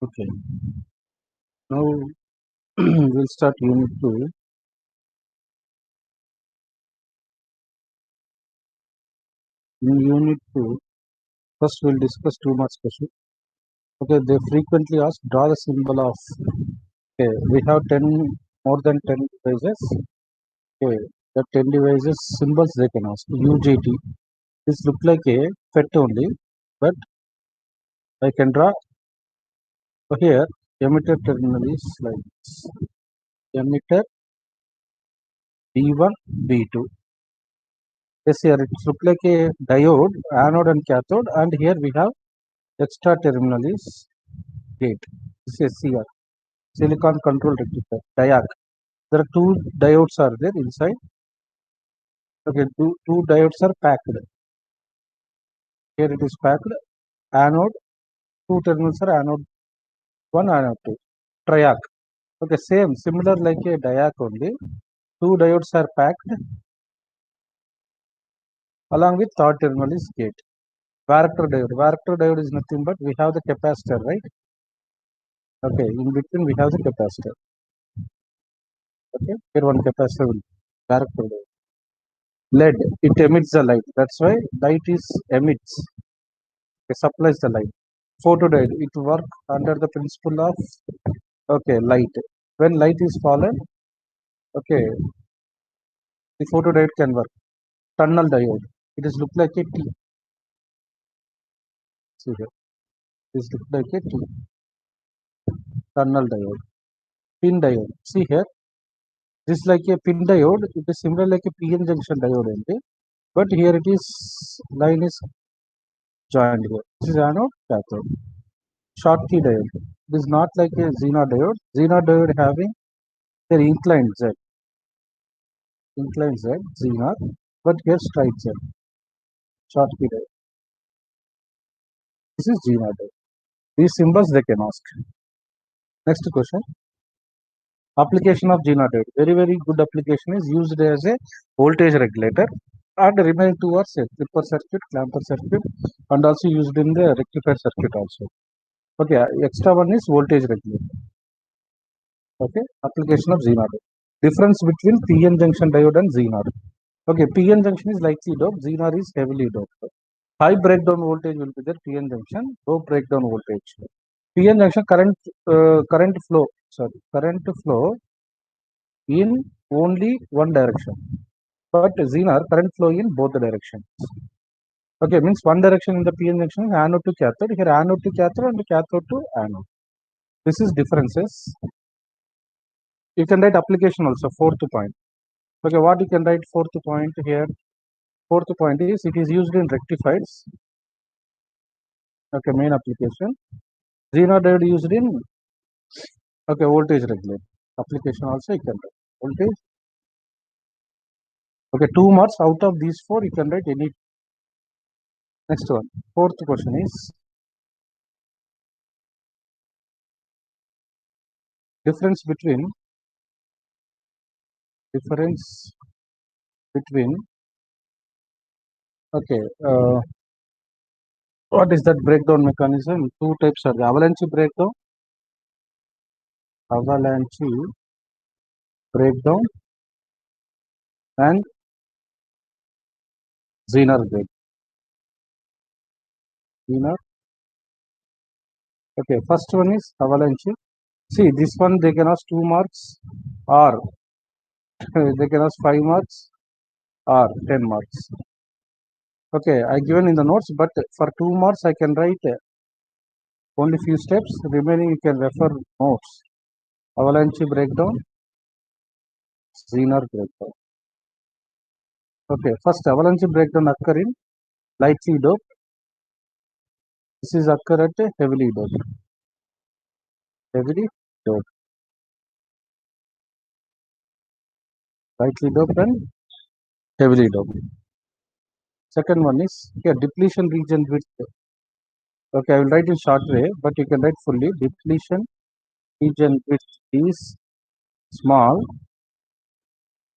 Okay, now we'll start unit 2. In unit 2, first we'll discuss 2 marks question. Okay, they frequently ask draw the symbol of. Okay, we have 10 more than 10 devices. Okay, the 10 devices symbols they can ask. UJT. This look like a FET only, but I can draw. So here, emitter terminal is like this. Emitter B1, B2. Yes, here it look like a diode, anode and cathode, and here we have extra terminal is gate. This is SCR, silicon control rectifier, diac. There are two diodes are there inside. Okay, two diodes are packed. Here it is packed. Anode, two terminals are anode 1, anode 2. Triac. Okay, similar like a diac only. Two diodes are packed along with third terminal is gate. Varactor diode. Varactor diode is nothing but we have the capacitor, right? Okay, in between we have the capacitor. Okay, here one capacitor will varactor diode. LED, it emits the light. That's why light is emits. It supplies the light. Photodiode, it work under the principle of light. When light is fallen, okay, the photodiode can work. Tunnel diode, it is look like a T. See here, it is look like a T. Tunnel diode. Pin diode. See here, this is like a pin diode. It is similar like a PN junction diode only, but here it is line is joined here. This is anode, cathode. Schottky diode. It is not like a Zener diode. Zener diode having their inclined Z, Zener, but here straight Z. Schottky diode. This is Zener diode. These symbols they can ask. Next question. Application of Zener diode. Very good application is used as a voltage regulator, and the remaining two are clipper circuit, clamper circuit, and also used in the rectifier circuit also. Okay, extra one is voltage regulator. Okay, application of Zener diode. Difference between PN junction diode and Zener. Okay, PN junction is lightly doped, Zener is heavily doped. High breakdown voltage will be there, PN junction, low breakdown voltage. PN junction current flow in only one direction, but Zener current flow in both the directions. Okay, means one direction in the PN junction is anode to cathode, here anode to cathode and cathode to anode. This is differences. You can write application also, fourth point. Okay, what you can write fourth point here? Fourth point is it is used in rectifiers. Okay, main application. Zener diode used in voltage regulator. Application also you can write voltage. Okay, 2 marks out of these 4 you can write any. Next one. Fourth question is difference between okay what is that breakdown mechanism? Two types are the avalanche breakdown and Zener breakdown. Zener. Okay, first one is avalanche. See, this one they can ask 2 marks or they can ask 5 marks or 10 marks. Okay, I given in the notes, but for 2 marks I can write only few steps. Remaining you can refer notes. Avalanche breakdown, Zener breakdown. Okay, first avalanche breakdown occur in lightly doped. This is occur at heavily doped. Heavily doped. Lightly doped and heavily doped. Second one is here depletion region width. Okay, I will write in short way, but you can write fully. Depletion region width is small.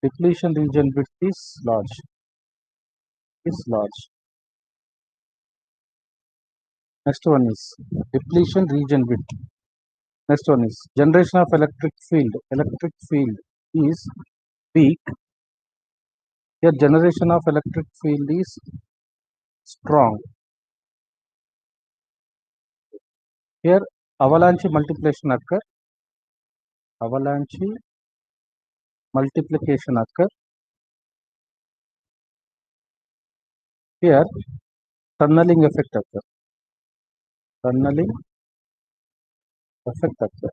Depletion region width is large. Next one is depletion region width. Next one is generation of electric field. Electric field is weak. Here generation of electric field is strong. Here avalanche multiplication occur. Avalanche multiplication occur. Here tunneling effect occur. Tunneling effect occur.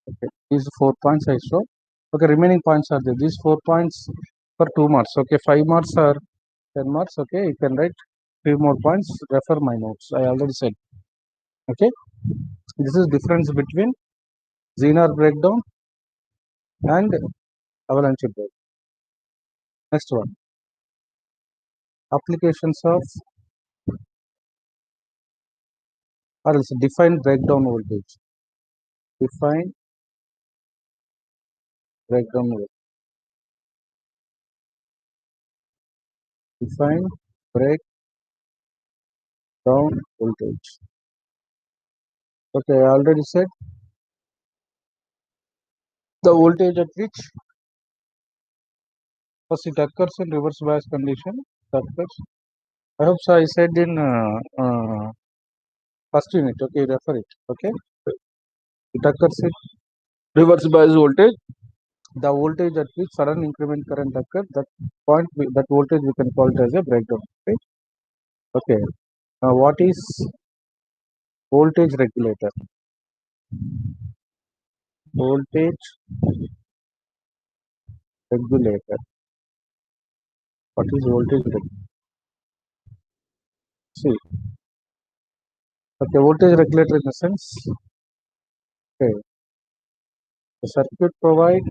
Okay, these 4 points I show. Okay, remaining points are there. These 4 points for 2 marks. Okay, 5 marks or 10 marks. Okay, you can write 3 more points. Refer my notes. I already said. Okay, this is difference between Zener breakdown and avalanche breakdown. Next one, applications of or else define breakdown voltage. Define breakdown voltage. Define breakdown voltage. Okay, I already said the voltage at which first it occurs in reverse bias condition. It occurs. I hope so. I said in first unit. Okay, refer it. Okay, it occurs in reverse bias voltage. The voltage at which sudden increment current occurs, that point, that voltage we can call it as a breakdown. Right? Okay. Now, what is voltage regulator? Voltage regulator. What is voltage regulator? See, okay, voltage regulator in the sense, okay, the circuit provide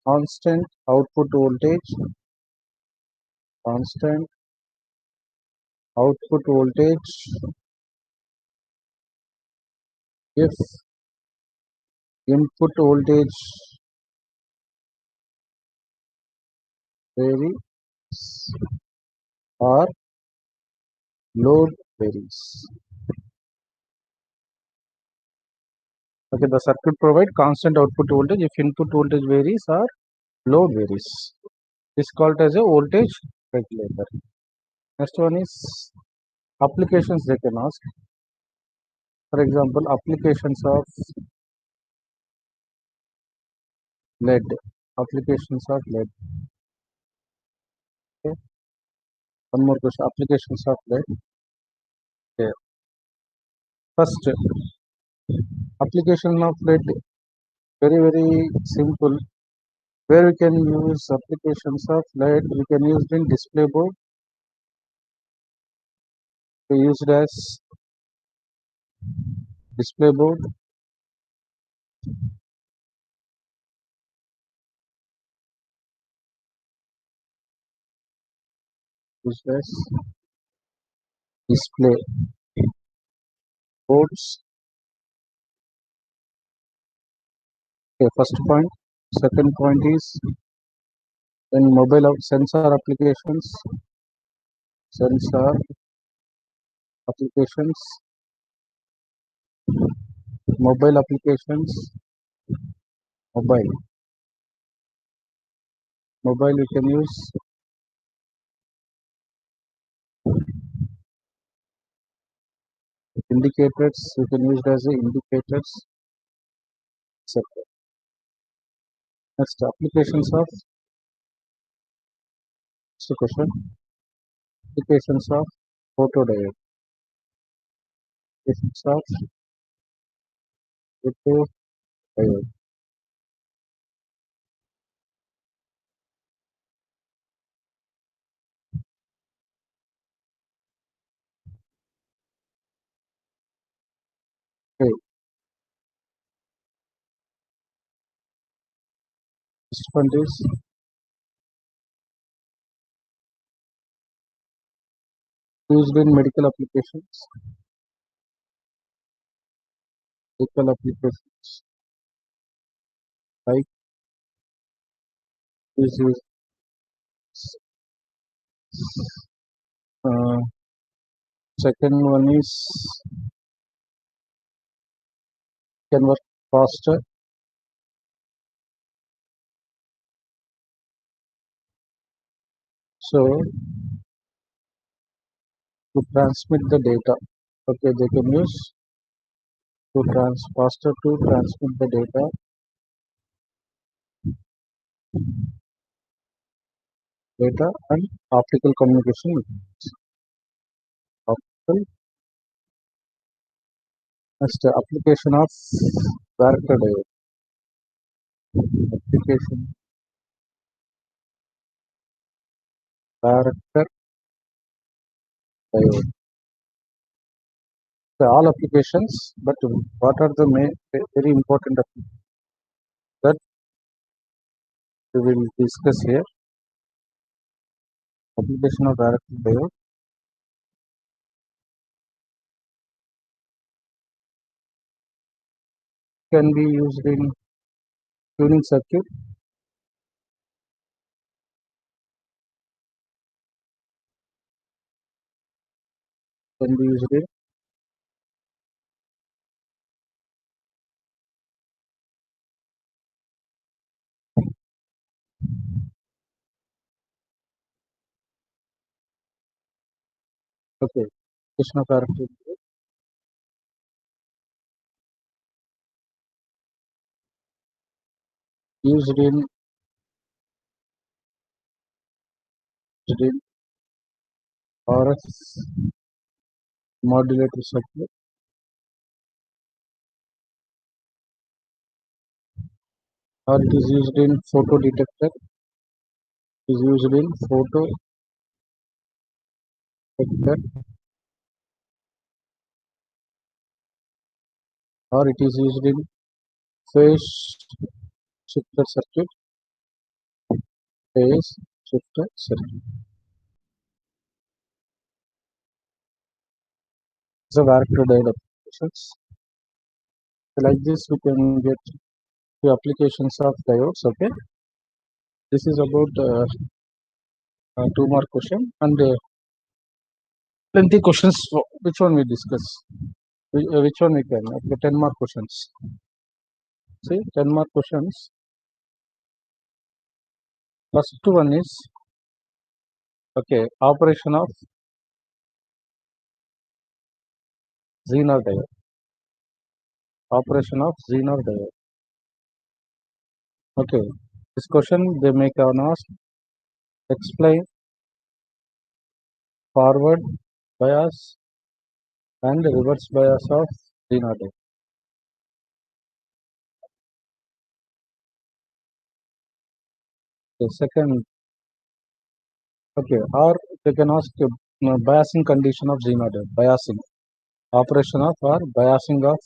constant output voltage, constant output voltage if input voltage varies or load varies. Okay, the circuit provide constant output voltage if input voltage varies or load varies. This is called as a voltage regulator. Next one is applications they can ask. For example, applications of lead. Applications of lead. Okay. One more question. Applications of lead. Okay. First, application of lead, very simple. Where we can use applications of lead, we can use in display board. We use it as display board. Used as display boards. Okay, first point. Second point is in mobile sensor applications. Sensor applications. Mobile applications. Mobile. Mobile we can use indicators. We can use it as a indicators. Etc. Next, applications of next question. Applications of photodiode. Applications of photodiode. Okay. Next one is used in medical applications. Medical applications like is used Uh, Second one is can work faster. So to transmit the data, okay, they can use to faster to transmit the data and optical communication methods. Optical. Next, application of varactor diode. Application varactor diode. So all applications, but what are the main, very important that we will discuss here? Application of varactor diode can be used in tuning circuit, can be used in okay. Application of varactor diode used in RF modulator circuit, or it is used in photo detector, is used in photo detector, or it is used in phase shifter circuit, phase shifter circuit. So varactor diode applications. So like this, we can get the applications of diodes. Okay, this is about 2 more question and plenty questions. Which one we discuss? Which one we can? Okay, 10 more questions. See, 10 more questions. First one is okay. Operation of Zener diode. Operation of Zener diode. Okay, this question they make an ask. Explain forward bias and reverse bias of Zener diode. The second, okay, or they can ask biasing condition of Zener diode. Biasing operation of or biasing of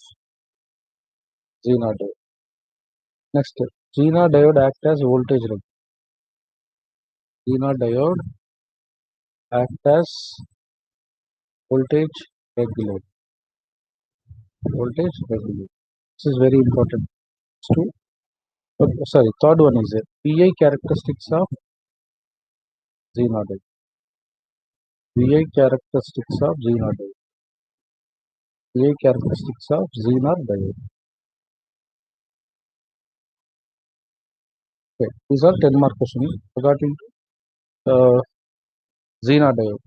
Zener diode. Next, Zener diode act as voltage regulator. Zener diode act as voltage regulator. Voltage regulator. This is very important. Two, sorry, third one is PI characteristics of Zener diode. PI characteristics of Zener diode. PI characteristics of Zener diode. Okay, these are 10 mark questions regarding Zener diode.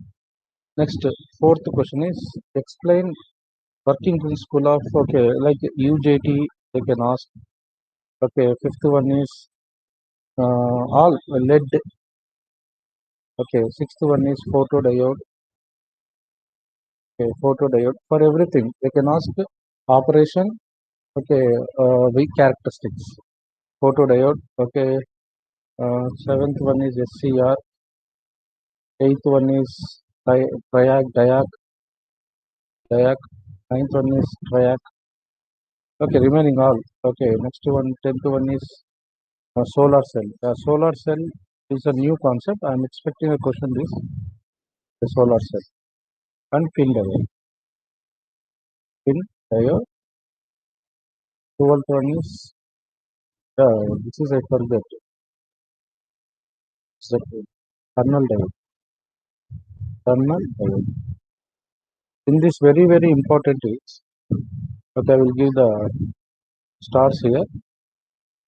Next, fourth question is explain working principle of okay, like UJT they can ask. Okay, fifth one is all lead. Okay, sixth one is photodiode. Okay, photodiode for everything they can ask operation. Okay, weak characteristics. Photodiode. Okay, seventh one is SCR. Eighth one is triac, diac. Ninth one is triac. Okay, remaining all. Okay, next one, tenth one is solar cell. Solar cell is a new concept. I am expecting a question this the solar cell and pin diode. Pin diode. 12th one is this is I forget. It's the kernel diode. tunnel diode. In this very important is, okay, I will give the stars here.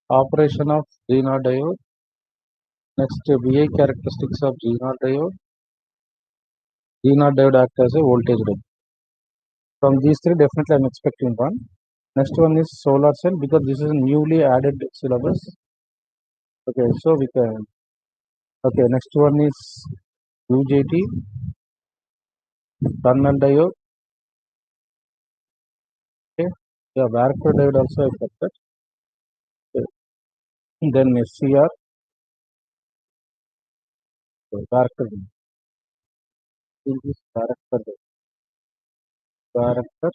Operation of Zener diode. Next, VI characteristics of Zener diode. Zener diode act as a voltage regulator. From these three, definitely I am expecting one. Next one is solar cell because this is a newly added syllabus. Okay, so we can. Okay, next one is UJT, tunnel diode. Okay, yeah, varactor diode also I kept that. Okay. Then SCR, so varactor diode. This is varactor diode. Varactor.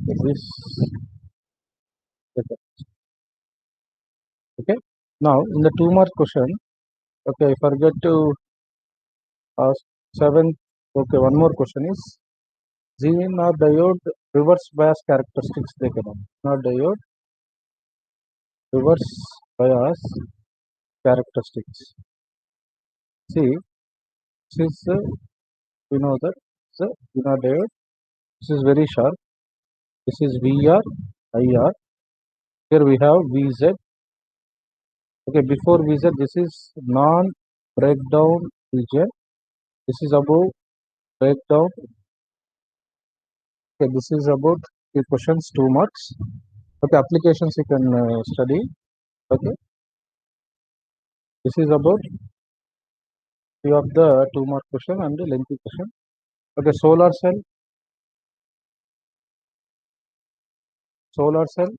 This. Okay. Now in the 2 mark question, okay, I forget to ask seventh. Okay, one more question is Zener diode reverse bias characteristics. Zener diode reverse bias characteristics. See, this is we know that the Zener diode. This is very sharp. This is VR, IR. Here we have VZ. Okay, before VZ, this is non-breakdown region. This is above breakdown. Okay, this is about the questions 2 marks. Okay, applications you can study. Okay, this is about few of the 2 mark question and the lengthy question. Okay, solar cell, solar cell.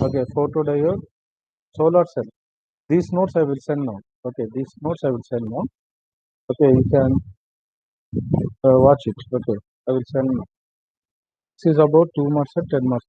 Okay, photodiode, solar cell. These notes I will send now. Okay, these notes I will send now. Okay, you can watch it. Okay, I will send now. This is about 2 marks and 10 marks.